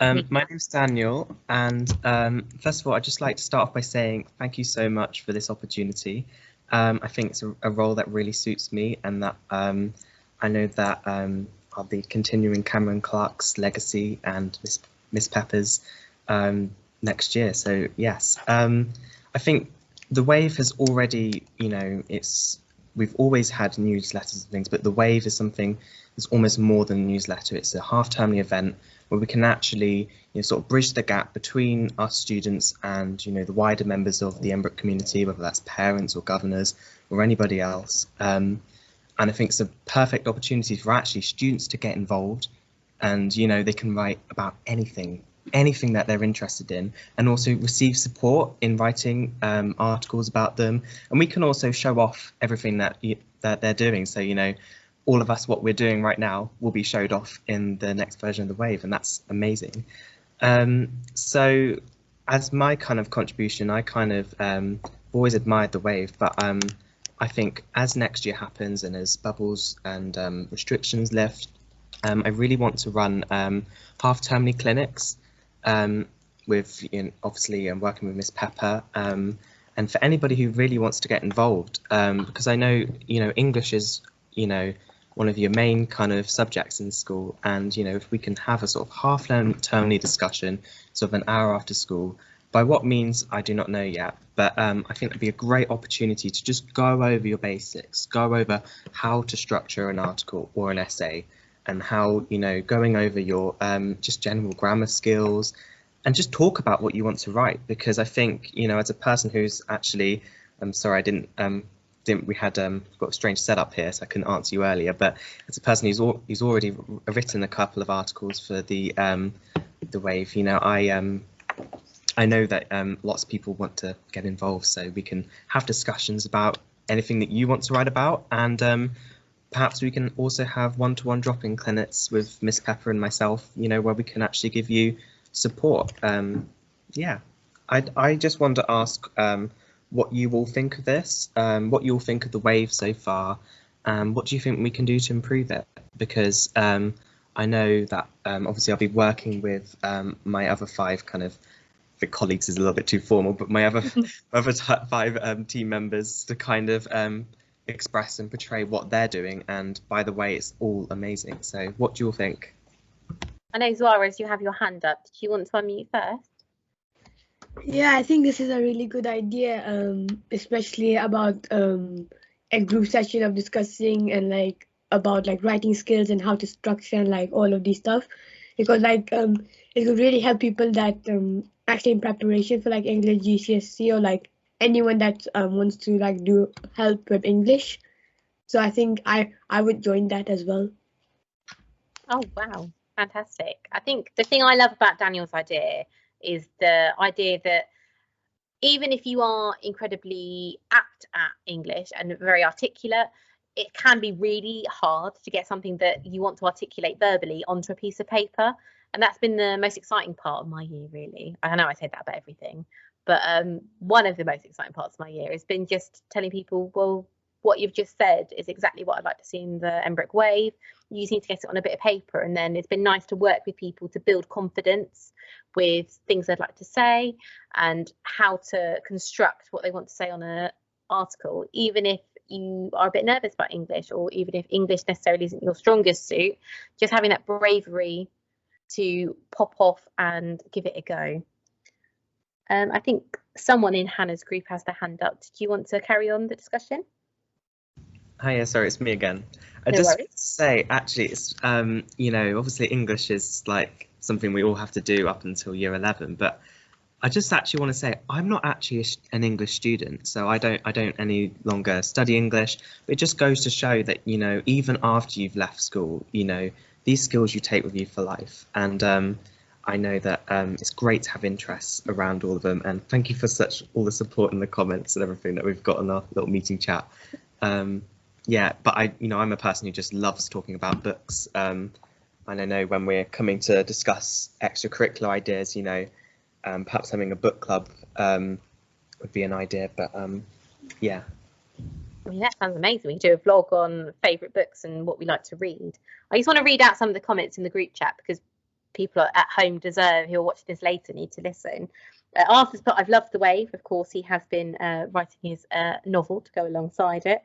my name's Daniel, and first of all, I'd just like to start off by saying thank you so much for this opportunity. I think it's a role that really suits me, and that I know that I'll be continuing Cameron Clark's legacy and Miss Pepper's next year. So yes, I think the Wave has already, we've always had newsletters and things, but the Wave is something that's almost more than a newsletter. It's a half-termly event where we can actually sort of bridge the gap between us students and the wider members of the Emmbrook community, whether that's parents or governors or anybody else. And I think it's a perfect opportunity for actually students to get involved, and they can write about anything that they're interested in, and also receive support in writing articles about them. And we can also show off everything that they're doing. So all of us, what we're doing right now will be showed off in the next version of the Wave, and that's amazing. So as my kind of contribution, I kind of always admired the Wave, but I think as next year happens and as bubbles and restrictions lift, I really want to run half-termly clinics with, obviously I'm working with Miss Pepper, and for anybody who really wants to get involved, because I know, English is, one of your main kind of subjects in school, and if we can have a sort of half-termly discussion, sort of an hour after school, by what means I do not know yet, but I think it'd be a great opportunity to just go over your basics, go over how to structure an article or an essay, and how going over your just general grammar skills, and just talk about what you want to write, because I think as a person who's actually, I'm sorry I didn't we had got a strange setup here, so I couldn't answer you earlier, but as a person who's already written a couple of articles for the Wave, I know that lots of people want to get involved, so we can have discussions about anything that you want to write about, and perhaps we can also have one-to-one drop-in clinics with Miss Pepper and myself, where we can actually give you support. Yeah, I just want to ask what you all think of this, what you all think of the Wave so far, what do you think we can do to improve it? Because I know that obviously I'll be working with my other 5 kind of, the colleagues is a little bit too formal, but my other 5 team members to kind of express and portray what they're doing. And by the way, it's all amazing. So what do you all think? I know, Suarez, you have your hand up. Do you want to unmute first? Yeah, I think this is a really good idea, especially about a group session of discussing and like about like writing skills and how to structure and like all of these stuff, because like it would really help people that actually in preparation for like English GCSE or like anyone that wants to like do help with English. So I think I would join that as well. Oh wow, fantastic. I think the thing I love about Daniel's idea is the idea that even if you are incredibly apt at English and very articulate, it can be really hard to get something that you want to articulate verbally onto a piece of paper. And that's been the most exciting part of my year, really. I know I say that about everything, but one of the most exciting parts of my year has been just telling people, well, what you've just said is exactly what I'd like to see in the Emmbrook Wave. You just need to get it on a bit of paper, and then it's been nice to work with people to build confidence with things they'd like to say and how to construct what they want to say on an article, even if you are a bit nervous about English, or even if English necessarily isn't your strongest suit. Just having that bravery to pop off and give it a go. I think someone in Hannah's group has their hand up. Do you want to carry on the discussion? Hiya, sorry, it's me again. I No just worries. want to say, actually, it's you know, obviously English is like something we all have to do up until year 11, but I just actually want to say I'm not actually an English student, so I don't any longer study English. But it just goes to show that, you know, even after you've left school, you know, these skills you take with you for life. And I know that it's great to have interests around all of them. And thank you for all the support in the comments and everything that we've got in our little meeting chat. Yeah, but I'm a person who just loves talking about books. And I know when we're coming to discuss extracurricular ideas, you know, perhaps having a book club would be an idea. But yeah. I mean, that sounds amazing. We can do a vlog on favourite books and what we like to read. I just want to read out some of the comments in the group chat, because people at home who are watching this later need to listen. Arthur's put, I've loved the wave. Of course, he has been writing his novel to go alongside it.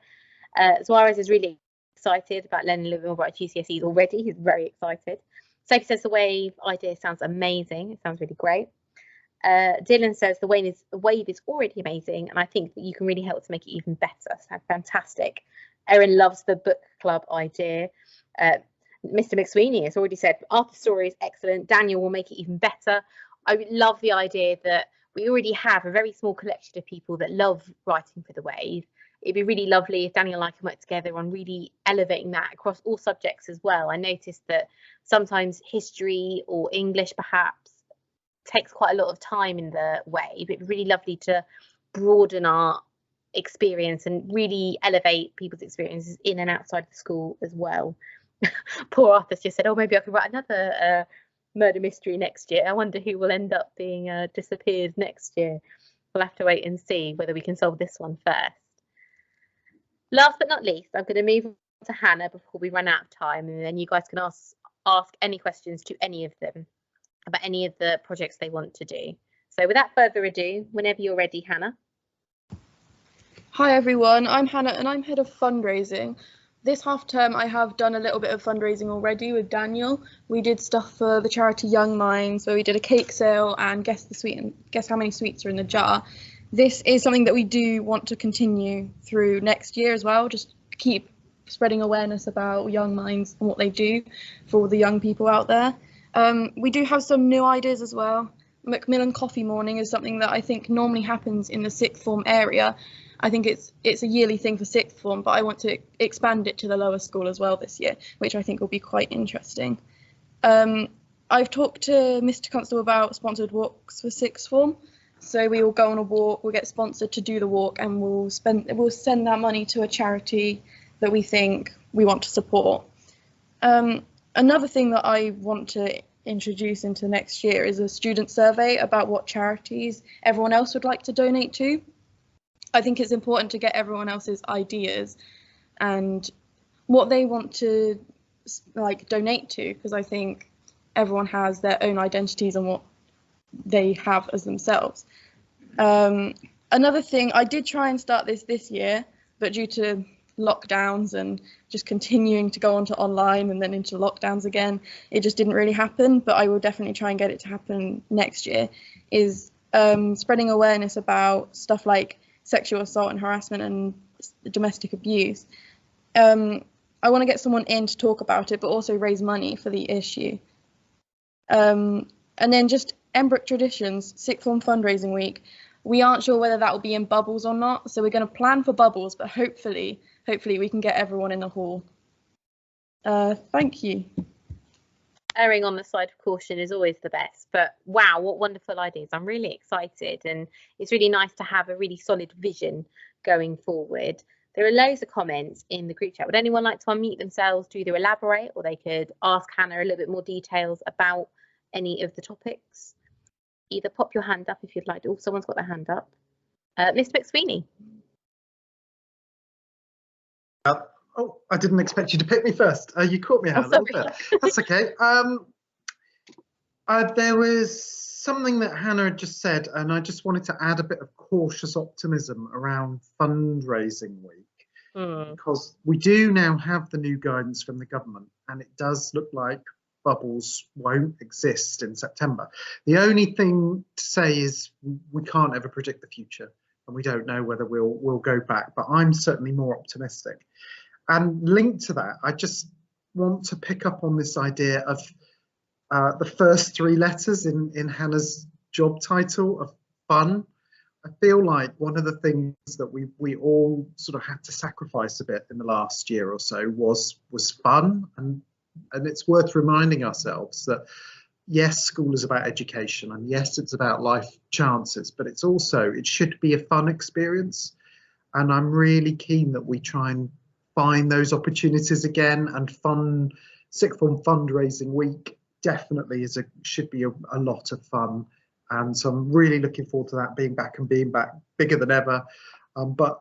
Suarez is really excited about learning a little bit more about GCSEs already. He's very excited. Sophie says the wave idea sounds amazing. It sounds really great. Dylan says the wave is already amazing, and I think that you can really help to make it even better. So fantastic. Erin loves the book club idea. Mr. McSweeney has already said Arthur's story is excellent. Daniel will make it even better. I love the idea that we already have a very small collection of people that love writing for the wave. It'd be really lovely if Daniel and I can work together on really elevating that across all subjects as well. I noticed that sometimes history or English perhaps takes quite a lot of time in the wave. It'd be really lovely to broaden our experience and really elevate people's experiences in and outside the school as well. Poor Arthur's just said, oh, maybe I could write another murder mystery next year. I wonder who will end up being disappeared next year. We'll have to wait and see whether we can solve this one first. Last but not least, I'm going to move on to Hannah before we run out of time, and then you guys can ask any questions to any of them about any of the projects they want to do. So without further ado, whenever you're ready, Hannah. Hi everyone, I'm Hannah and I'm head of fundraising. This half term I have done a little bit of fundraising already with Daniel. We did stuff for the charity Young Minds, where we did a cake sale and guess how many sweets are in the jar. This is something that we do want to continue through next year as well, just keep spreading awareness about Young Minds and what they do for all the young people out there. We do have some new ideas as well. Macmillan Coffee Morning is something that I think normally happens in the sixth form area. I think it's a yearly thing for sixth form, but I want to expand it to the lower school as well this year, which I think will be quite interesting. I've talked to Mr. Constable about sponsored walks for sixth form. So we will go on a walk, we'll get sponsored to do the walk, and we'll send that money to a charity that we think we want to support. Another thing that I want to introduce into next year is a student survey about what charities everyone else would like to donate to. I think it's important to get everyone else's ideas and what they want to like donate to, because I think everyone has their own identities and what they have as themselves. Another thing, I did try and start this year, but due to lockdowns and just continuing to go onto online and then into lockdowns again, it just didn't really happen. But I will definitely try and get it to happen next year, is spreading awareness about stuff like sexual assault and harassment and domestic abuse. I want to get someone in to talk about it, but also raise money for the issue. And then just Emmbrook Traditions, Sixth Form Fundraising Week. We aren't sure whether that will be in bubbles or not, so we're going to plan for bubbles, but hopefully we can get everyone in the hall. Thank you. Erring on the side of caution is always the best, but wow, what wonderful ideas. I'm really excited, and it's really nice to have a really solid vision going forward. There are loads of comments in the group chat. Would anyone like to unmute themselves to either elaborate, or they could ask Hannah a little bit more details about any of the topics? Either pop your hand up if you'd like to. Oh, someone's got their hand up. Mr. McSweeney. Oh, I didn't expect you to pick me first. You caught me out a little bit. That's okay. There was something that Hannah had just said, and I just wanted to add a bit of cautious optimism around fundraising week, because we do now have the new guidance from the government, and it does look like bubbles won't exist in September. The only thing to say is we can't ever predict the future, and we don't know whether we'll go back, but I'm certainly more optimistic. And linked to that, I just want to pick up on this idea of the first three letters in Hannah's job title of fun. I feel like one of the things that we all sort of had to sacrifice a bit in the last year or so was fun, and it's worth reminding ourselves that yes, school is about education, and yes, it's about life chances, but it should be a fun experience. And I'm really keen that we try and find those opportunities again, and Sixth Form Fundraising Week definitely should be a lot of fun. And so I'm really looking forward to that, being back bigger than ever. But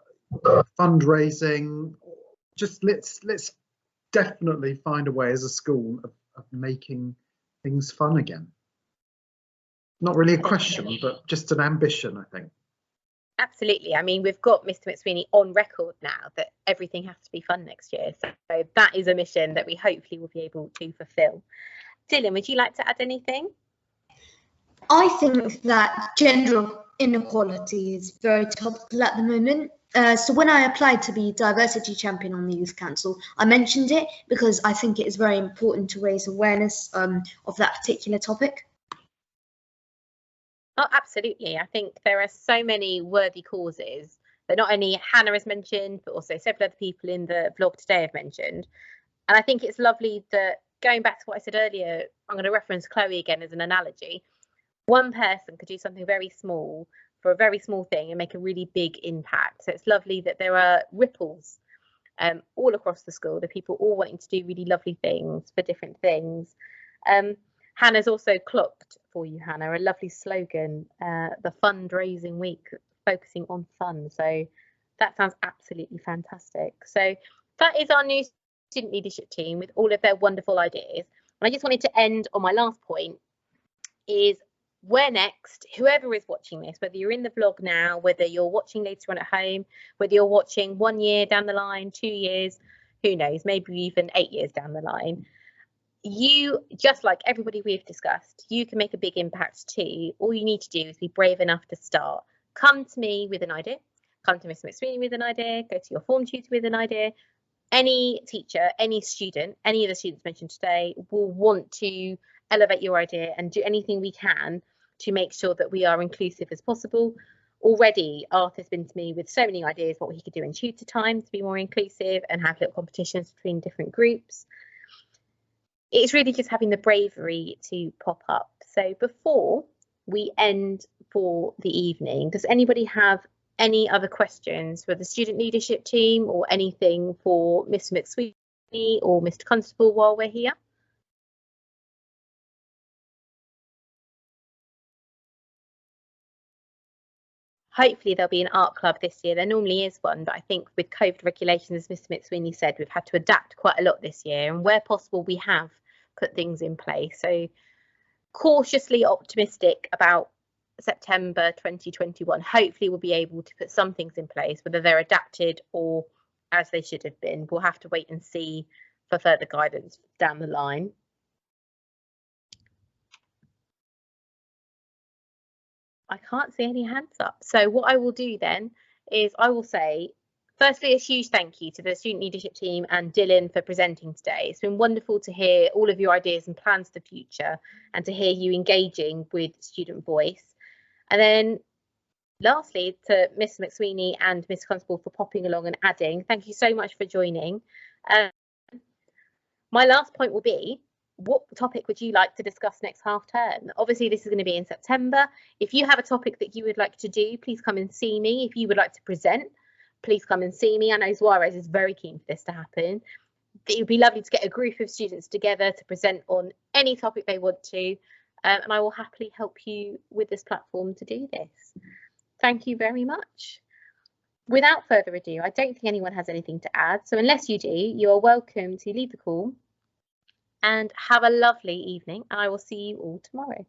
fundraising, just let's definitely find a way as a school of making things fun again. Not really a question, but just an ambition, I think. Absolutely. I mean, we've got Mr. McSweeney on record now that everything has to be fun next year. So that is a mission that we hopefully will be able to fulfill. Dylan, would you like to add anything? I think that gender inequality is very topical at the moment. So when I applied to be diversity champion on the Youth Council, I mentioned it because I think it is very important to raise awareness of that particular topic. Oh, absolutely. I think there are so many worthy causes that not only Hannah has mentioned, but also several other people in the vlog today have mentioned. And I think it's lovely that, going back to what I said earlier, I'm going to reference Chloe again as an analogy. One person could do something very small for a very small thing and make a really big impact. So it's lovely that there are ripples all across the school, the people all wanting to do really lovely things for different things. Hannah's also clocked for you, Hannah, a lovely slogan, the fundraising week, focusing on fun. So that sounds absolutely fantastic. So that is our new student leadership team with all of their wonderful ideas. And I just wanted to end on my last point is, where next? Whoever is watching this, whether you're in the vlog now, whether you're watching later on at home, whether you're watching 1 year down the line, 2 years, who knows, maybe even 8 years down the line, you, just like everybody we've discussed, you can make a big impact too. All you need to do is be brave enough to start. Come to me with an idea, come to Mr. McSweeney with an idea, go to your form tutor with an idea. Any teacher, any student, any of the students mentioned today will want to elevate your idea and do anything we can to make sure that we are inclusive as possible. Already, Arthur's been to me with so many ideas what he could do in tutor time to be more inclusive and have little competitions between different groups. It's really just having the bravery to pop up. So before we end for the evening, does anybody have any other questions for the student leadership team or anything for Mr. McSweeney or Mr. Constable while we're here? Hopefully there'll be an art club this year. There normally is one, but I think with COVID regulations, as Mr. McSweeney said, we've had to adapt quite a lot this year, and where possible we have put things in place. So cautiously optimistic about September 2021. Hopefully we'll be able to put some things in place, whether they're adapted or as they should have been. We'll have to wait and see for further guidance down the line. I can't see any hands up. So what I will do then is I will say, firstly, a huge thank you to the student leadership team and Dylan for presenting today. It's been wonderful to hear all of your ideas and plans for the future and to hear you engaging with student voice. And then lastly, to Miss McSweeney and Miss Constable for popping along and adding, thank you so much for joining. My last point will be, what topic would you like to discuss next half term? Obviously, this is going to be in September. If you have a topic that you would like to do, please come and see me. If you would like to present, please come and see me. I know Suarez is very keen for this to happen. It would be lovely to get a group of students together to present on any topic they want to, and I will happily help you with this platform to do this. Thank you very much. Without further ado, I don't think anyone has anything to add, so unless you do, you are welcome to leave the call and have a lovely evening, and I will see you all tomorrow.